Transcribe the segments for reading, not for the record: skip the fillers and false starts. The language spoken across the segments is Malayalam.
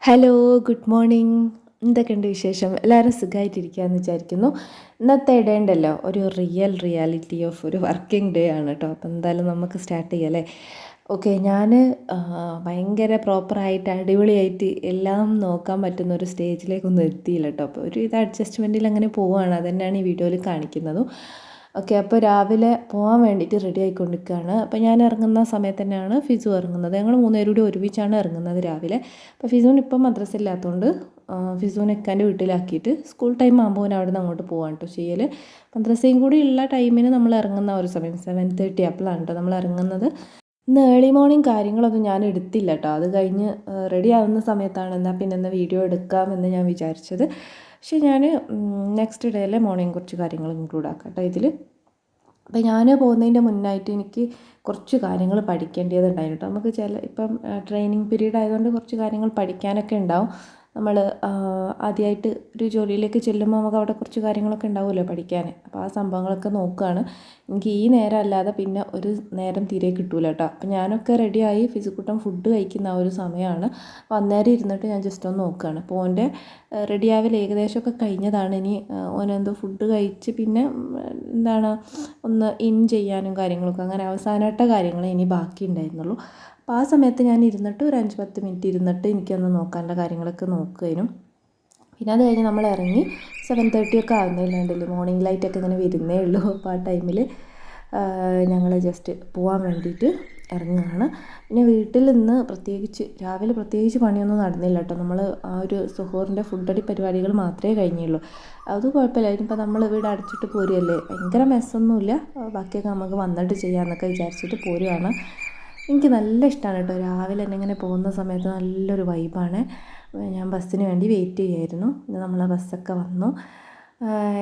Hello, good morning. എന്തൊക്കെയുണ്ട് വിശേഷം? എല്ലാവരും സുഖമായിട്ടിരിക്കുകയെന്ന് വിചാരിക്കുന്നു. ഇന്നത്തെ ഡേ ഉണ്ടല്ലോ, ഒരു റിയാലിറ്റി ഓഫ് ഒരു വർക്കിംഗ് ഡേ ആണ് കേട്ടോ. അപ്പോൾ എന്തായാലും നമുക്ക് സ്റ്റാർട്ട് ചെയ്യാം അല്ലേ? ഓക്കെ, ഞാൻ ഭയങ്കര പ്രോപ്പറായിട്ട് അടിപൊളിയായിട്ട് എല്ലാം നോക്കാൻ പറ്റുന്ന ഒരു സ്റ്റേജിലേക്കൊന്നും എത്തിയില്ല കേട്ടോ. അപ്പോൾ ഒരു അഡ്ജസ്റ്റ്മെൻറ്റിൽ അങ്ങനെ പോവുകയാണ്. അതുതന്നെയാണ് ഈ വീഡിയോയിൽ കാണിക്കുന്നതും. ഓക്കെ, അപ്പോൾ രാവിലെ പോകാൻ വേണ്ടിയിട്ട് റെഡി ആയിക്കൊണ്ടിരിക്കുകയാണ്. അപ്പോൾ ഞാൻ ഇറങ്ങുന്ന സമയത്ത് തന്നെയാണ് ഫിസു ഇറങ്ങുന്നത്. ഞങ്ങൾ മൂന്നുപേരും കൂടി ഒരുമിച്ചാണ് ഇറങ്ങുന്നത് രാവിലെ. അപ്പോൾ ഫിസുവിന് ഇപ്പം മദ്രസ ഇല്ലാത്തതുകൊണ്ട് ഫിസുവിനെ എക്കാൻ്റെ വീട്ടിലാക്കിയിട്ട് സ്കൂൾ ടൈം ആകുമ്പോൾ അവിടെ നിന്ന് അങ്ങോട്ട് പോകാൻ കേട്ടോ ചെയ്യൽ. മദ്രസയും കൂടി ഉള്ള ടൈമിന് നമ്മൾ ഇറങ്ങുന്ന ഒരു സമയം 7:30 അപ്പോഴാണ് കേട്ടോ നമ്മൾ ഇറങ്ങുന്നത്. ഇന്ന് ഏർലി മോർണിംഗ് കാര്യങ്ങളൊന്നും ഞാൻ എടുത്തില്ല കേട്ടോ. അത് കഴിഞ്ഞ് റെഡി ആവുന്ന സമയത്താണ് എന്നാൽ പിന്നെ ഇന്ന് വീഡിയോ എടുക്കാമെന്ന് ഞാൻ വിചാരിച്ചത്. പക്ഷേ ഞാൻ നെക്സ്റ്റ് ഡേയിലെ മോർണിംഗ് കുറച്ച് കാര്യങ്ങൾ ഇൻക്ലൂഡ് ആക്കാം കേട്ടോ ഇതിൽ. അപ്പോൾ ഞാൻ പോകുന്നതിൻ്റെ മുന്നായിട്ട് എനിക്ക് കുറച്ച് കാര്യങ്ങൾ പഠിക്കേണ്ടതുണ്ടായിരുന്നു കേട്ടോ. നമുക്ക് ഇപ്പം ട്രെയിനിങ് പീരീഡ് ആയതുകൊണ്ട് കുറച്ച് കാര്യങ്ങൾ പഠിക്കാനൊക്കെ ഉണ്ടാവും. നമ്മൾ ആദ്യമായിട്ട് ഒരു ജോലിയിലേക്ക് ചെല്ലുമ്പോൾ നമുക്ക് അവിടെ കുറച്ച് കാര്യങ്ങളൊക്കെ ഉണ്ടാവുമല്ലോ പഠിക്കാൻ. അപ്പോൾ ആ സംഭവങ്ങളൊക്കെ നോക്കുകയാണ്. എനിക്ക് ഈ നേരം അല്ലാതെ പിന്നെ ഒരു നേരം തീരെ കിട്ടൂല കേട്ടോ. അപ്പോൾ ഞാനൊക്കെ റെഡിയായി ഫിസിക്കുട്ടൻ ഫുഡ് കഴിക്കുന്ന ആ ഒരു സമയമാണ്. അപ്പോൾ അന്നേരം ഇരുന്നിട്ട് ഞാൻ ജസ്റ്റ് ഒന്ന് നോക്കുകയാണ്. അപ്പോൾ ഓൻ്റെ റെഡിയാവൽ ഏകദേശമൊക്കെ കഴിഞ്ഞതാണ്. ഇനി ഓനെന്തോ ഫുഡ് കഴിച്ച് പിന്നെ എന്താണ് ഒന്ന് ഇൻ ചെയ്യാനും കാര്യങ്ങളൊക്കെ അങ്ങനെ അവസാനമായിട്ട കാര്യങ്ങളെ ഇനി ബാക്കി ഉണ്ടായിരുന്നുള്ളൂ. അപ്പോൾ ആ സമയത്ത് ഞാൻ ഇരുന്നിട്ട് ഒരു 5-10 മിനിറ്റ് ഇരുന്നിട്ട് എനിക്കൊന്ന് നോക്കാനുള്ള കാര്യങ്ങളൊക്കെ നോക്കുകയും പിന്നെ അത് കഴിഞ്ഞ് നമ്മൾ ഇറങ്ങി 7:30 ഒക്കെ ആകുന്നതിലുണ്ടല്ലോ, മോർണിംഗ് ലൈറ്റൊക്കെ ഇങ്ങനെ വരുന്നേ ഉള്ളൂ. അപ്പോൾ ആ ടൈമിൽ ഞങ്ങൾ ജസ്റ്റ് പോകാൻ വേണ്ടിയിട്ട് ഇറങ്ങുകയാണ്. പിന്നെ വീട്ടിൽ നിന്ന് രാവിലെ പ്രത്യേകിച്ച് പണിയൊന്നും നടന്നില്ല കേട്ടോ. നമ്മൾ ആ ഒരു സുഹൂറിൻ്റെ ഫുഡടി പരിപാടികൾ മാത്രമേ കഴിഞ്ഞുള്ളൂ. അത് കുഴപ്പമില്ല. ഇനിയിപ്പോൾ നമ്മൾ വീട് അടച്ചിട്ട് പോരുകയല്ലേ, ഭയങ്കര മെസ്സൊന്നുമില്ല, ബാക്കിയൊക്കെ നമുക്ക് വന്നിട്ട് ചെയ്യാമെന്നൊക്കെ വിചാരിച്ചിട്ട് പോരുകയാണ്. എനിക്ക് നല്ല ഇഷ്ടമാണ് കേട്ടോ രാവിലെ തന്നെ ഇങ്ങനെ പോകുന്ന സമയത്ത് നല്ലൊരു വൈബാണ്. ഞാൻ ബസ്സിന് വേണ്ടി വെയിറ്റ് ചെയ്യായിരുന്നു. നമ്മളെ ബസ്സൊക്കെ വന്നു.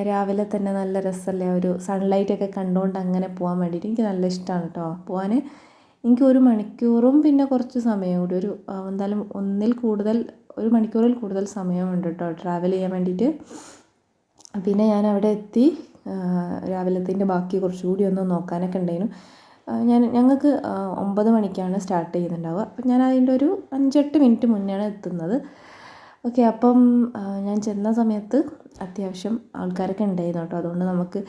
രാവിലെ തന്നെ നല്ല രസമല്ലേ, ഒരു സൺലൈറ്റൊക്കെ കണ്ടുകൊണ്ട് അങ്ങനെ പോകാൻ വേണ്ടിയിട്ട് എനിക്ക് നല്ല ഇഷ്ടമാണ് കേട്ടോ പോകാൻ. എനിക്ക് 1 മണിക്കൂറും പിന്നെ കുറച്ച് സമയം കൂടി എന്തായാലും 1 മണിക്കൂറിൽ കൂടുതൽ സമയമുണ്ട് കേട്ടോ ട്രാവൽ ചെയ്യാൻ വേണ്ടിയിട്ട്. പിന്നെ ഞാൻ അവിടെ എത്തി. രാവിലത്തിൻ്റെ ബാക്കി കുറച്ചുകൂടി ഒന്ന് നോക്കാനൊക്കെ ഉണ്ടായിരുന്നു. ഞങ്ങൾക്ക് 9 മണിക്കാണ് സ്റ്റാർട്ട് ചെയ്യുന്നുണ്ടാവുക. അപ്പം ഞാൻ അതിൻ്റെ ഒരു 5-8 മിനിറ്റ് മുന്നെയാണ് എത്തുന്നത്. ഓക്കെ, അപ്പം ഞാൻ ചെന്ന സമയത്ത് അത്യാവശ്യം ആൾക്കാരൊക്കെ ഉണ്ടായിരുന്നു കേട്ടോ. അതുകൊണ്ട് നമുക്ക്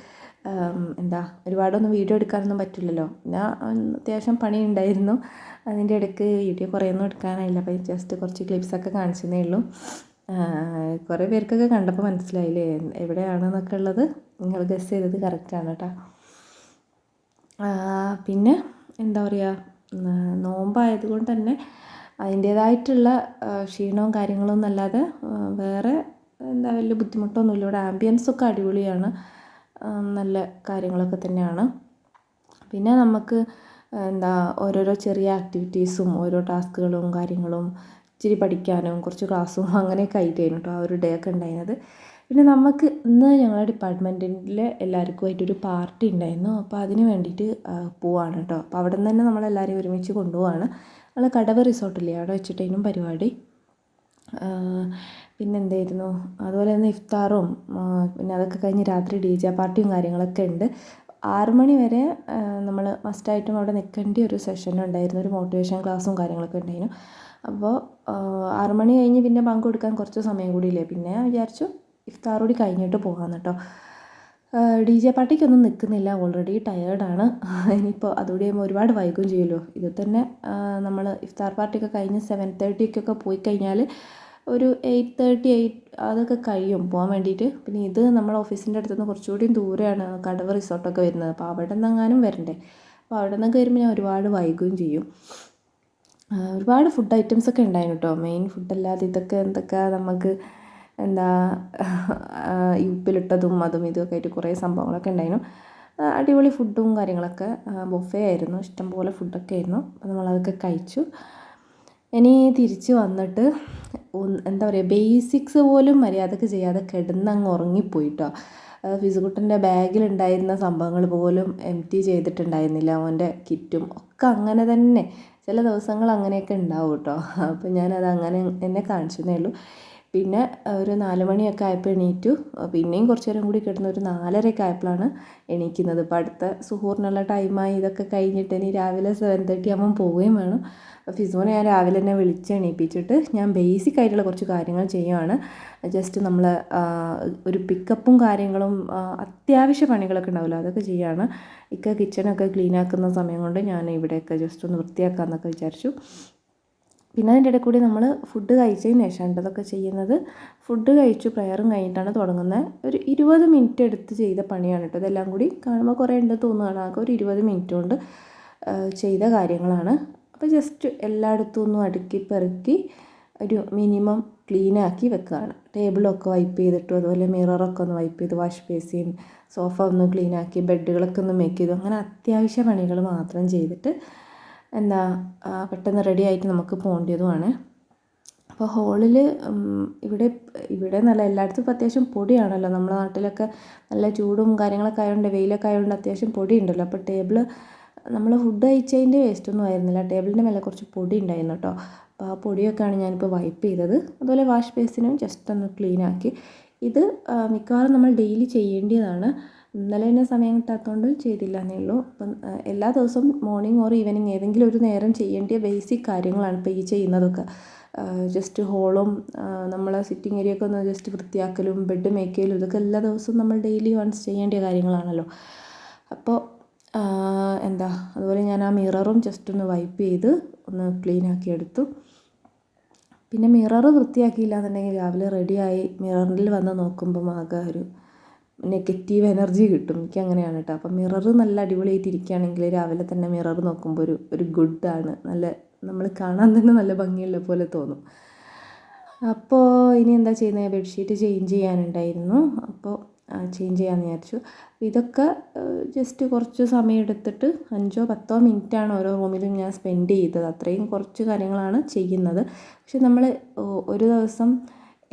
ഒരുപാടൊന്നും വീഡിയോ എടുക്കാനൊന്നും പറ്റില്ലല്ലോ. പിന്നെ അത്യാവശ്യം പണി ഉണ്ടായിരുന്നു. അതിൻ്റെ ഇടയ്ക്ക് വീഡിയോ കുറേയൊന്നും എടുക്കാനായില്ല. അപ്പോൾ ജസ്റ്റ് കുറച്ച് ക്ലിപ്സൊക്കെ കാണിച്ചതേ ഉള്ളൂ. കുറേ പേർക്കൊക്കെ കണ്ടപ്പോൾ മനസ്സിലായില്ലേ എവിടെയാണെന്നൊക്കെ ഉള്ളത്. നിങ്ങൾ ഗസ് ചെയ്തത് കറക്റ്റാണ് കേട്ടോ. പിന്നെ എന്താ പറയുക, നോമ്പായതുകൊണ്ട് തന്നെ അതിൻ്റേതായിട്ടുള്ള ക്ഷീണവും കാര്യങ്ങളൊന്നും അല്ലാതെ വേറെ വലിയ ബുദ്ധിമുട്ടൊന്നുമില്ല. ഇവിടെ ആംബിയൻസൊക്കെ അടിപൊളിയാണ്, നല്ല കാര്യങ്ങളൊക്കെ തന്നെയാണ്. പിന്നെ നമുക്ക് ഓരോരോ ചെറിയ ആക്ടിവിറ്റീസും ഓരോ ടാസ്കുകളും കാര്യങ്ങളും ഇച്ചിരി പഠിക്കാനും കുറച്ച് ക്ലാസ്സും അങ്ങനെയൊക്കെ ആയിട്ടായിരുന്നു കേട്ടോ ആ ഒരു ഡേ ഒക്കെ ഉണ്ടായിരുന്നത്. പിന്നെ നമുക്ക് ഇന്ന് ഞങ്ങളുടെ ഡിപ്പാർട്ട്മെൻറ്റിൽ എല്ലാവർക്കുമായിട്ടൊരു പാർട്ടി ഉണ്ടായിരുന്നു. അപ്പോൾ അതിന് വേണ്ടിയിട്ട് പോവാണ് കേട്ടോ. അപ്പോൾ അവിടെ നിന്ന് തന്നെ നമ്മളെല്ലാവരെയും ഒരുമിച്ച് കൊണ്ടുപോവാണ്. നമ്മൾ കടവ് റിസോർട്ടില്ലേ, അവിടെ വെച്ചിട്ടായിരുന്നു പരിപാടി. പിന്നെന്തായിരുന്നു, അതുപോലെ തന്നെ ഇഫ്താറും പിന്നെ അതൊക്കെ കഴിഞ്ഞ് രാത്രി DJ പാർട്ടിയും കാര്യങ്ങളൊക്കെ ഉണ്ട്. 6 മണി വരെ നമ്മൾ മസ്റ്റായിട്ടും അവിടെ നിൽക്കേണ്ട ഒരു സെഷൻ ഉണ്ടായിരുന്നു. ഒരു മോട്ടിവേഷൻ ക്ലാസ്സും കാര്യങ്ങളൊക്കെ ഉണ്ടായിരുന്നു. അപ്പോൾ 6 മണി കഴിഞ്ഞ് പിന്നെ പങ്ക് കൊടുക്കാൻ കുറച്ച് സമയം കൂടിയില്ലേ, പിന്നെ വിചാരിച്ചു ഇഫ്താർ കൂടി കഴിഞ്ഞിട്ട് പോകാമെന്ന് കേട്ടോ. DJ പാർട്ടിക്കൊന്നും നിൽക്കുന്നില്ല, ഓൾറെഡി ടയേർഡാണ്. ഇനിയിപ്പോൾ അതുകൂടി ആകുമ്പോൾ ഒരുപാട് വൈകും ചെയ്യുമല്ലോ. ഇത് തന്നെ നമ്മൾ ഇഫ്താർ പാർട്ടിയൊക്കെ കഴിഞ്ഞ് 7:30 പോയി കഴിഞ്ഞാൽ ഒരു 8:30 അതൊക്കെ കഴിയും പോകാൻ വേണ്ടിയിട്ട്. പിന്നെ ഇത് നമ്മുടെ ഓഫീസിൻ്റെ അടുത്തുനിന്ന് കുറച്ചുകൂടി ദൂരെയാണ് കടവ് റിസോർട്ടൊക്കെ വരുന്നത്. അപ്പോൾ അവിടെ നിന്നെങ്ങാനും വരണ്ടേ. അപ്പോൾ അവിടെ നിന്നൊക്കെ വരുമ്പോൾ ഞാൻ ഒരുപാട് വൈകുകയും ചെയ്യും. ഒരുപാട് ഫുഡ് ഐറ്റംസൊക്കെ ഉണ്ടായിരുന്നു കേട്ടോ. മെയിൻ ഫുഡല്ലാതെ ഇതൊക്കെ എന്തൊക്കെ നമുക്ക് ഉപ്പിലിട്ടതും അതും ഇതൊക്കെ ആയിട്ട് കുറേ സംഭവങ്ങളൊക്കെ ഉണ്ടായിരുന്നു. അടിപൊളി ഫുഡും കാര്യങ്ങളൊക്കെ, ബൊഫേ ആയിരുന്നു, ഇഷ്ടംപോലെ ഫുഡൊക്കെ ആയിരുന്നു. അപ്പോൾ നമ്മളതൊക്കെ കഴിച്ചു. ഇനി തിരിച്ച് വന്നിട്ട് ബേസിക്സ് പോലും മര്യാദക്ക് ചെയ്യാതെ കിടന്നങ്ങ് ഉറങ്ങിപ്പോയിട്ടോ. ഫിസുകുട്ടൻ്റെ ബാഗിലുണ്ടായിരുന്ന സംഭവങ്ങൾ പോലും എംപ്റ്റി ചെയ്തിട്ടുണ്ടായിരുന്നില്ല. അവൻ്റെ കിറ്റും ഒക്കെ അങ്ങനെ തന്നെ. ചില ദിവസങ്ങൾ അങ്ങനെയൊക്കെ ഉണ്ടാവും കേട്ടോ. അപ്പോൾ ഞാനത് അങ്ങനെ എന്നെ കാണിച്ചതേ ഉള്ളൂ. പിന്നെ ഒരു 4 മണിയൊക്കെ ആയപ്പോൾ എണീറ്റു. പിന്നെയും കുറച്ച് നേരം കൂടി കിടന്ന് ഒരു 4:30 ആയപ്പോഴാണ് എണീക്കുന്നത്. ഇപ്പോൾ അടുത്ത സുഹൂറിനുള്ള ടൈമായി. ഇതൊക്കെ കഴിഞ്ഞിട്ട് ഇനി രാവിലെ 7:30 ആകുമ്പം പോവുകയും വേണം. ഫിസോനെ ഞാൻ രാവിലെ തന്നെ വിളിച്ച് എണീപ്പിച്ചിട്ട് ഞാൻ ബേസിക് ആയിട്ടുള്ള കുറച്ച് കാര്യങ്ങൾ ചെയ്യുകയാണ്. ജസ്റ്റ് നമ്മൾ ഒരു പിക്കപ്പും കാര്യങ്ങളും അത്യാവശ്യ പണികളൊക്കെ ഉണ്ടാവില്ല, അതൊക്കെ ചെയ്യുകയാണ്. കിച്ചണൊക്കെ ക്ലീൻ ആക്കുന്ന സമയം കൊണ്ട് ഞാൻ ഇവിടെയൊക്കെ ജസ്റ്റ് ഒന്ന് വൃത്തിയാക്കാമെന്നൊക്കെ വിചാരിച്ചു. പിന്നെ അതിൻ്റെ ഇടയിൽ കൂടി നമ്മൾ ഫുഡ് കഴിച്ചതിന് ശേഷമാണ് ഇതൊക്കെ ചെയ്യുന്നത്. ഫുഡ് കഴിച്ചു പ്രയറും കഴിഞ്ഞിട്ടാണ് തുടങ്ങുന്നത്. ഒരു 20 മിനിറ്റ് എടുത്ത് ചെയ്ത പണിയാണ് കേട്ടോ. ഇതെല്ലാം കൂടി കാണുമ്പോൾ കുറേ ഉണ്ട് തോന്നുകയാണ്. ആകെ ഒരു 20 മിനിറ്റ് കൊണ്ട് ചെയ്ത കാര്യങ്ങളാണ്. അപ്പോൾ ജസ്റ്റ് എല്ലായിടത്തും ഒന്നും അടുക്കി പെറുക്കി ഒരു മിനിമം ക്ലീനാക്കി വെക്കുകയാണ്. ടേബിളൊക്കെ വൈപ്പ് ചെയ്തിട്ടു, അതുപോലെ മിററൊക്കെ ഒന്ന് വൈപ്പ് ചെയ്ത്, വാഷ് ബേസിൻ, സോഫ ഒന്ന് ക്ലീനാക്കി, ബെഡുകളൊക്കെ ഒന്ന് മേക്ക് ചെയ്തു. അങ്ങനെ അത്യാവശ്യ പണികൾ മാത്രം ചെയ്തിട്ട് പെട്ടെന്ന് റെഡി ആയിട്ട് നമുക്ക് പോകേണ്ടതുമാണ്. അപ്പോൾ ഹോളിൽ ഇവിടെ നല്ല എല്ലായിടത്തും ഇപ്പോൾ അത്യാവശ്യം പൊടിയാണല്ലോ. നമ്മുടെ നാട്ടിലൊക്കെ നല്ല ചൂടും കാര്യങ്ങളൊക്കെ ആയതുകൊണ്ട്, വെയിലൊക്കെ ആയതുകൊണ്ട് അത്യാവശ്യം പൊടി ഉണ്ടല്ലോ. അപ്പോൾ ടേബിള് നമ്മൾ ഫുഡ് കഴിച്ചതിൻ്റെ വേസ്റ്റൊന്നും ആയിരുന്നില്ല, ടേബിളിൻ്റെ മേലെ കുറച്ച് പൊടി ഉണ്ടായിരുന്നു കേട്ടോ. അപ്പോൾ ആ പൊടിയൊക്കെയാണ് ഞാനിപ്പോൾ വൈപ്പ് ചെയ്തത്. അതുപോലെ വാഷ് ബേസിനും ജസ്റ്റ് ഒന്ന് ക്ലീനാക്കി. ഇത് മിക്കവാറും നമ്മൾ ഡെയിലി ചെയ്യേണ്ടതാണ്. ഇന്നലെ തന്നെ സമയം കിട്ടാത്തതുകൊണ്ട് ചെയ്തില്ല എന്നേ ഉള്ളൂ. അപ്പം എല്ലാ ദിവസവും മോർണിംഗ് ഓർ ഈവനിങ് ഏതെങ്കിലും ഒരു നേരം ചെയ്യേണ്ട ബേസിക് കാര്യങ്ങളാണ് ഇപ്പോൾ ഈ ചെയ്യുന്നതൊക്കെ. ജസ്റ്റ് ഹോളും നമ്മളെ സിറ്റിംഗ് ഏരിയ ഒക്കെ ഒന്ന് ജസ്റ്റ് വൃത്തിയാക്കലും ബെഡ് മേക്ക് ചെയ്യലും ഇതൊക്കെ എല്ലാ ദിവസവും നമ്മൾ ഡെയിലി വൺസ് ചെയ്യേണ്ട കാര്യങ്ങളാണല്ലോ. അപ്പോൾ അതുപോലെ ഞാൻ ആ മിററും ജസ്റ്റ് ഒന്ന് വൈപ്പ് ചെയ്ത് ഒന്ന് ക്ലീനാക്കി എടുത്തു. പിന്നെ മിറർ വൃത്തിയാക്കിയില്ല എന്നുണ്ടെങ്കിൽ രാവിലെ റെഡിയായി മിററിൽ വന്ന് നോക്കുമ്പോൾ ആകെ ഒരു നെഗറ്റീവ് എനർജി കിട്ടും. എനിക്ക് അങ്ങനെയാണ് കേട്ടോ. അപ്പം മിറർ നല്ല അടിപൊളിയായിട്ട് ഇരിക്കുകയാണെങ്കിൽ രാവിലെ തന്നെ മിറർ നോക്കുമ്പോൾ ഒരു ഗുഡാണ്. നല്ല നമ്മൾ കാണാൻ തന്നെ നല്ല ഭംഗിയുള്ള പോലെ തോന്നും. അപ്പോൾ ഇനി എന്താ ചെയ്യുന്നത്, ബെഡ്ഷീറ്റ് ചേഞ്ച് ചെയ്യാനുണ്ടായിരുന്നു. അപ്പോൾ ചേഞ്ച് ചെയ്യാമെന്ന് വിചാരിച്ചു. ഇതൊക്കെ ജസ്റ്റ് കുറച്ച് സമയം എടുത്തിട്ട് 5-10 മിനിറ്റാണ് ഓരോ റൂമിലും ഞാൻ സ്പെൻഡ് ചെയ്തത്. അത്രയും കുറച്ച് കാര്യങ്ങളാണ് ചെയ്യുന്നത്. പക്ഷെ നമ്മൾ ഒരു ദിവസം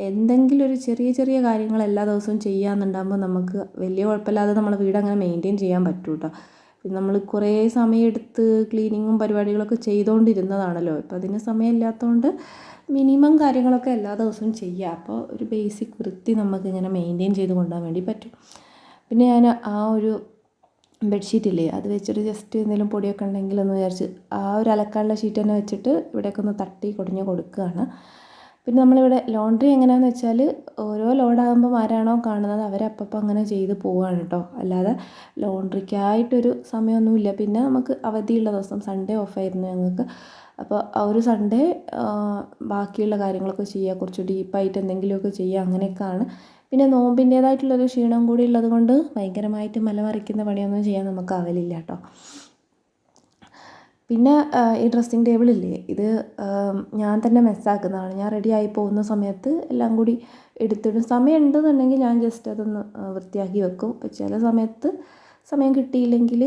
എന്തെങ്കിലും ഒരു ചെറിയ ചെറിയ കാര്യങ്ങൾ എല്ലാ ദിവസവും ചെയ്യാമെന്നുണ്ടാകുമ്പോൾ നമുക്ക് വലിയ കുഴപ്പമില്ലാതെ നമ്മളെ വീട് അങ്ങനെ മെയിൻറ്റെയിൻ ചെയ്യാൻ പറ്റും കേട്ടോ. പിന്നെ നമ്മൾ കുറേ സമയമെടുത്ത് ക്ലീനിങ്ങും പരിപാടികളൊക്കെ ചെയ്തുകൊണ്ടിരുന്നതാണല്ലോ. ഇപ്പം അതിന് സമയമില്ലാത്തതുകൊണ്ട് മിനിമം കാര്യങ്ങളൊക്കെ എല്ലാ ദിവസവും ചെയ്യുക. അപ്പോൾ ഒരു ബേസിക് വൃത്തി നമുക്കിങ്ങനെ മെയിൻറ്റെയിൻ ചെയ്ത് കൊണ്ടുപോകാൻ വേണ്ടി പറ്റും. പിന്നെ ഞാൻ ആ ഒരു ബെഡ്ഷീറ്റില്ലേ അത് വെച്ചിട്ട് ജസ്റ്റ് എന്തെങ്കിലും പൊടിയൊക്കെ ഉണ്ടെങ്കിലെന്ന് വിചാരിച്ച് ആ ഒരു അലക്കാനുള്ള ഷീറ്റ് തന്നെ വെച്ചിട്ട് ഇവിടെയൊക്കെ ഒന്ന് തട്ടി കുടഞ്ഞ് കൊടുക്കുകയാണ്. പിന്നെ നമ്മളിവിടെ ലോണ്ട്രി എങ്ങനെയാണെന്ന് വെച്ചാൽ ഓരോ ലോഡാകുമ്പോൾ ആരാണോ കാണുന്നത് അവരപ്പം അങ്ങനെ ചെയ്ത് പോവുകയാണ് കേട്ടോ. അല്ലാതെ ലോണ്ട്രിക്കായിട്ടൊരു സമയമൊന്നുമില്ല. പിന്നെ നമുക്ക് അവധിയുള്ള ദിവസം സൺഡേ ഓഫായിരുന്നു ഞങ്ങൾക്ക്. അപ്പോൾ ആ ഒരു സൺഡേ ബാക്കിയുള്ള കാര്യങ്ങളൊക്കെ ചെയ്യുക, കുറച്ച് ഡീപ്പായിട്ട് എന്തെങ്കിലുമൊക്കെ ചെയ്യുക, അങ്ങനെയൊക്കെയാണ്. പിന്നെ നോമ്പിൻ്റേതായിട്ടുള്ളൊരു ക്ഷീണം കൂടി ഉള്ളത് കൊണ്ട് ഭയങ്കരമായിട്ട് മലമറിക്കുന്ന പണിയൊന്നും ചെയ്യാൻ നമുക്ക് ആവലില്ല കേട്ടോ. പിന്നെ ഈ ഡ്രസ്സിങ് ടേബിളില്ലേ ഇത് ഞാൻ തന്നെ മെസ്സാക്കുന്നതാണ്. ഞാൻ റെഡിയായി പോകുന്ന സമയത്ത് എല്ലാം കൂടി എടുത്തിടും. സമയം ഉണ്ടെന്നുണ്ടെങ്കിൽ ഞാൻ ജസ്റ്റ് അതൊന്ന് വൃത്തിയാക്കി വെക്കും. ഇപ്പോൾ ചില സമയത്ത് സമയം കിട്ടിയില്ലെങ്കിൽ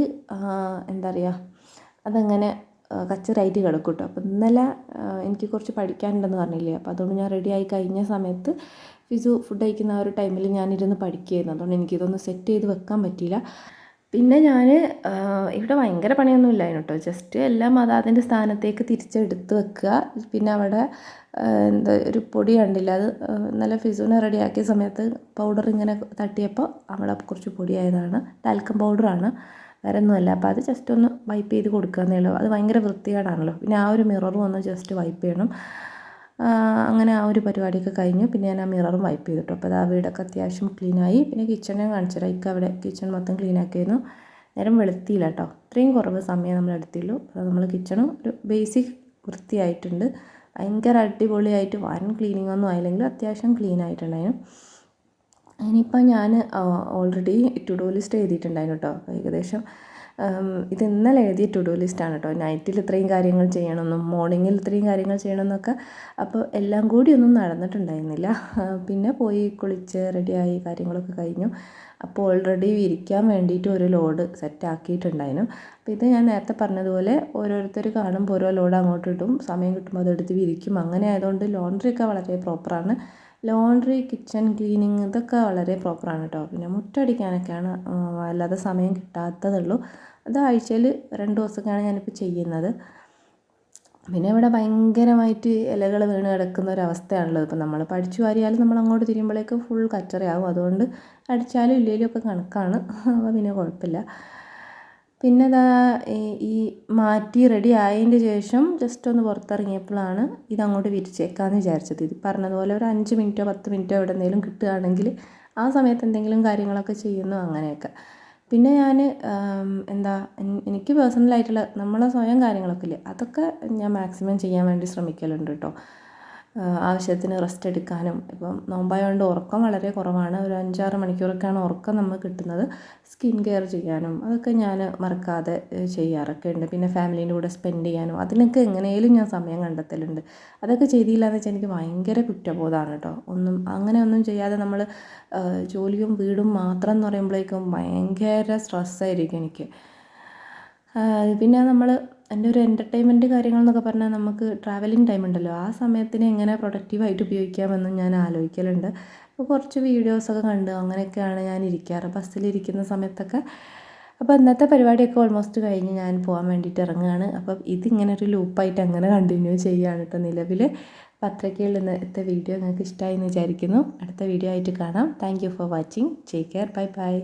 അതങ്ങനെ കച്ചറായിട്ട് കിടക്കും കേട്ടോ. അപ്പോൾ ഇന്നലെ എനിക്ക് കുറച്ച് പഠിക്കാനുണ്ടെന്ന് പറഞ്ഞില്ലേ, അപ്പോൾ അതുകൊണ്ട് ഞാൻ റെഡിയായി കഴിഞ്ഞ സമയത്ത് ഫിസു ഫുഡ് കഴിക്കുന്ന ആ ഒരു ടൈമിൽ ഞാനിരുന്ന് പഠിക്കുകയായിരുന്നു. അതുകൊണ്ട് എനിക്കിതൊന്ന് സെറ്റ് ചെയ്ത് വെക്കാൻ പറ്റിയില്ല. പിന്നെ ഞാൻ ഇവിടെ ഭയങ്കര പണിയൊന്നും ഇല്ലായിരുന്നു കേട്ടോ. ജസ്റ്റ് എല്ലാം അതിൻ്റെ സ്ഥാനത്തേക്ക് തിരിച്ചെടുത്ത് വെക്കുക. പിന്നെ അവിടെ ഒരു പൊടി കണ്ടില്ല, അത് നല്ല ഫിസുവിനെ റെഡിയാക്കിയ സമയത്ത് പൗഡർ ഇങ്ങനെ തട്ടിയപ്പോൾ അവിടെ കുറച്ച് പൊടിയായതാണ്. ടാൽക്കം പൗഡറാണ്, വേറെ ഒന്നുമല്ല. അപ്പോൾ അത് ജസ്റ്റ് ഒന്ന് വൈപ്പ് ചെയ്ത് കൊടുക്കാമെന്നേ ഉള്ളൂ. അത് ഭയങ്കര വൃത്തികേടാണല്ലോ. പിന്നെ ആ ഒരു മിററും ഒന്ന് ജസ്റ്റ് വൈപ്പ് ചെയ്യണം. അങ്ങനെ ആ ഒരു പരിപാടിയൊക്കെ കഴിഞ്ഞു. പിന്നെ ഞാൻ ആ മിററും വൈപ്പ് ചെയ്തിട്ടു. അപ്പോൾ ആ വീടൊക്കെ അത്യാവശ്യം ക്ലീനായി. പിന്നെ കിച്ചണെ കാണിച്ചുതരാം. അവിടെ കിച്ചൺ മൊത്തം ക്ലീനാക്കിയിരുന്നു. നേരം വെളുത്തിയില്ല കേട്ടോ. ഇത്രയും കുറവ് സമയം നമ്മൾ എടുത്തുള്ളൂ. അപ്പോൾ നമ്മൾ കിച്ചണും ഒരു ബേസിക് വൃത്തിയായിട്ടുണ്ട്. ഭയങ്കര അടിപൊളിയായിട്ട് വൻ ക്ലീനിങ് ഒന്നും ആയില്ലെങ്കിലും അത്യാവശ്യം ക്ലീൻ ആയിട്ടുണ്ടായിരുന്നു. ഇനിയിപ്പോൾ ഞാൻ ഓൾറെഡി ടു ഡു ലിസ്റ്റ് എഴുതിയിട്ടുണ്ടായിരുന്നു കേട്ടോ. ഏകദേശം ഇത് ഇന്നലെ എഴുതിയ ടു ഡു ലിസ്റ്റാണ് കേട്ടോ. നൈറ്റിൽ ഇത്രയും കാര്യങ്ങൾ ചെയ്യണമെന്നും മോർണിംഗിൽ ഇത്രയും കാര്യങ്ങൾ ചെയ്യണമെന്നൊക്കെ. അപ്പോൾ എല്ലാം കൂടി ഒന്നും നടന്നിട്ടുണ്ടായിരുന്നില്ല. പിന്നെ പോയി കുളിച്ച് റെഡിയായി കാര്യങ്ങളൊക്കെ കഴിഞ്ഞു. അപ്പോൾ ഓൾറെഡി വിരിക്കാൻ വേണ്ടിയിട്ട് ഒരു ലോഡ് സെറ്റ് ആക്കിയിട്ടുണ്ടായിരുന്നു. അപ്പോൾ ഇത് ഞാൻ നേരത്തെ പറഞ്ഞതുപോലെ ഓരോരുത്തർ കാണുമ്പോൾ ഓരോ ലോഡ് അങ്ങോട്ട് ഇടും, സമയം കിട്ടുമ്പോൾ അതെടുത്ത് വിരിക്കും. അങ്ങനെ ആയതുകൊണ്ട് ലോണ്ട്രിയൊക്കെ വളരെ പ്രോപ്പറാണ്. ലോണ്ട്രി, കിച്ചൺ ക്ലീനിങ് ഇതൊക്കെ വളരെ പ്രോപ്പറാണ് കേട്ടോ. പിന്നെ മുറ്റടിക്കാനൊക്കെയാണ് അല്ലാതെ സമയം കിട്ടാത്തതുള്ളൂ. അത് ആഴ്ചയിൽ 2 ദിവസമൊക്കെയാണ് ഞാനിപ്പോൾ ചെയ്യുന്നത്. പിന്നെ ഇവിടെ ഭയങ്കരമായിട്ട് ഇലകൾ വീണ് കിടക്കുന്ന ഒരവസ്ഥയാണുള്ളത്. ഇപ്പം നമ്മൾ പഠിച്ചു വാരിയാലും നമ്മൾ അങ്ങോട്ട് തിരിയുമ്പോഴേക്കും ഫുൾ കച്ചറയാവും. അതുകൊണ്ട് അടിച്ചാലും ഇല്ലെങ്കിലും ഒക്കെ കണക്കാണ്. അപ്പോൾ പിന്നെ കുഴപ്പമില്ല. പിന്നെ ഇതാ ഈ മാറ്റി റെഡി ആയതിൻ്റെ ശേഷം ജസ്റ്റ് ഒന്ന് പുറത്തിറങ്ങിയപ്പോഴാണ് ഇതങ്ങോട്ട് വിരിച്ചേക്കാമെന്ന് വിചാരിച്ചത്. ഇത് പറഞ്ഞതുപോലെ ഒരു 5 മിനിറ്റോ 10 മിനിറ്റോ എവിടെ എന്തെങ്കിലും കിട്ടുകയാണെങ്കിൽ ആ സമയത്ത് എന്തെങ്കിലും കാര്യങ്ങളൊക്കെ ചെയ്യുന്നു അങ്ങനെയൊക്കെ. പിന്നെ ഞാൻ എന്താ എനിക്ക് പേഴ്സണലായിട്ടുള്ള നമ്മളെ സ്വയം കാര്യങ്ങളൊക്കെ ഇല്ലേ, അതൊക്കെ ഞാൻ മാക്സിമം ചെയ്യാൻ വേണ്ടി ശ്രമിക്കലുണ്ട് കേട്ടോ. ആവശ്യത്തിന് റെസ്റ്റ് എടുക്കാനും. ഇപ്പം നോമ്പായതുകൊണ്ട് ഉറക്കം വളരെ കുറവാണ്. ഒരു 5-6 മണിക്കൂറൊക്കെയാണ് ഉറക്കം നമുക്ക് കിട്ടുന്നത്. സ്കിൻ കെയർ ചെയ്യാനും അതൊക്കെ ഞാൻ മറക്കാതെ ചെയ്യാറൊക്കെ ഉണ്ട്. പിന്നെ ഫാമിലീൻ്റെ കൂടെ സ്പെൻഡ് ചെയ്യാനും അതിനൊക്കെ എങ്ങനെയും ഞാൻ സമയം കണ്ടെത്തലുണ്ട്. അതൊക്കെ ചെയ്തില്ല എന്ന് വെച്ചാൽ എനിക്ക് ഭയങ്കര കുറ്റബോധമാണ് കേട്ടോ. ഒന്നും ചെയ്യാതെ നമ്മൾ ജോലിയും വീടും മാത്രം എന്ന് പറയുമ്പോഴേക്കും ഭയങ്കര സ്ട്രെസ്സായിരിക്കും എനിക്ക്. പിന്നെ എൻ്റെ ഒരു എൻ്റർടൈൻമെൻറ്റ് കാര്യങ്ങൾ എന്നൊക്കെ പറഞ്ഞാൽ നമുക്ക് ട്രാവലിംഗ് ടൈം ഉണ്ടല്ലോ, ആ സമയത്തിന് എങ്ങനെ പ്രൊഡക്റ്റീവായിട്ട് ഉപയോഗിക്കാമെന്നും ഞാൻ ആലോചിക്കലുണ്ട്. അപ്പോൾ കുറച്ച് വീഡിയോസൊക്കെ കണ്ട് അങ്ങനെയൊക്കെയാണ് ഞാൻ ഇരിക്കാറ് ബസ്സിലിരിക്കുന്ന സമയത്തൊക്കെ. അപ്പോൾ ഇന്നത്തെ പരിപാടിയൊക്കെ ഓൾമോസ്റ്റ് കഴിഞ്ഞ് ഞാൻ പോകാൻ വേണ്ടിയിട്ട് ഇറങ്ങുകയാണ്. അപ്പം ഇതിങ്ങനെ ഒരു ലൂപ്പായിട്ട് അങ്ങനെ കണ്ടിന്യൂ ചെയ്യുകയാണ് കേട്ടോ നിലവിൽ. അപ്പോൾ അത്രയ്ക്കുള്ള ഇന്നത്തെ വീഡിയോ നിങ്ങൾക്ക് ഇഷ്ടമായി എന്ന് വിചാരിക്കുന്നു. അടുത്ത വീഡിയോ ആയിട്ട് കാണാം. Thank you for watching. Take care. Bye bye.